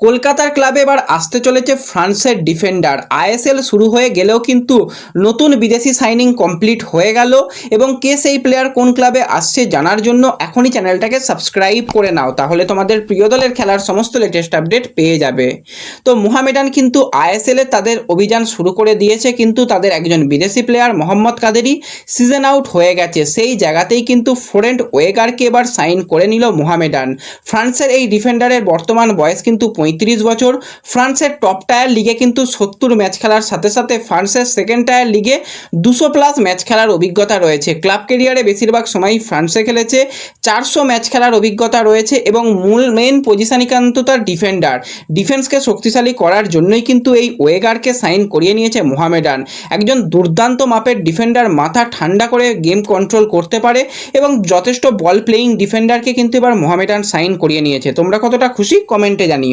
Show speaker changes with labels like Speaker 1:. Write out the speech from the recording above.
Speaker 1: কলকাতার ক্লাবে এবার আসতে চলেছে ফ্রান্সের ডিফেন্ডার। আইএসএল শুরু হয়ে গেলেও কিন্তু নতুন বিদেশি সাইনিং কমপ্লিট হয়ে গেল এবং কে সেই প্লেয়ার কোন ক্লাবে আসছে জানার জন্য এখনই চ্যানেলটাকে সাবস্ক্রাইব করে নাও, তাহলে তোমাদের প্রিয় দলের খেলার সমস্ত লেটেস্ট আপডেট পেয়ে যাবে। তো মোহামেডান কিন্তু আইএসএলে তাদের অভিযান শুরু করে দিয়েছে, কিন্তু তাদের একজন বিদেশি player Mohammad Qadri season out হয়ে গেছে। সেই জায়গাতেই কিন্তু ফোরেন্ট ওয়েগারকে এবার সাইন করে নিল মোহামেডান। ফ্রান্সের এই ডিফেন্ডারের বর্তমান বয়স কিন্তু 35 বছর। ফ্রান্সের টপ টায়ার লিগে কিন্তু 70 ম্যাচ খেলার সাথে সাথে ফ্রান্সের সেকেন্ড টায়ার লিগে 200+ ম্যাচ খেলার অভিজ্ঞতা রয়েছে। ক্লাব কেরিয়ারে বেশিরভাগ সময়ই ফ্রান্সে খেলেছে, 400 ম্যাচ খেলার অভিজ্ঞতা রয়েছে এবং মেন পজিশনই কিন্তু তার ডিফেন্ডার। ডিফেন্সকে শক্তিশালী করার জন্যই কিন্তু এই ওয়েগারকে সাইন করিয়ে নিয়েছে মোহামেডান। একজন দুর্দান্ত মাপের ডিফেন্ডার, মাথা ঠান্ডা করে গেম কন্ট্রোল করতে পারে এবং যথেষ্ট বল প্লেয়িং ডিফেন্ডারকে কিন্তু এবার মোহামেডান সাইন করিয়ে নিয়েছে। তোমরা কতটা খুশি কমেন্টে জানিও।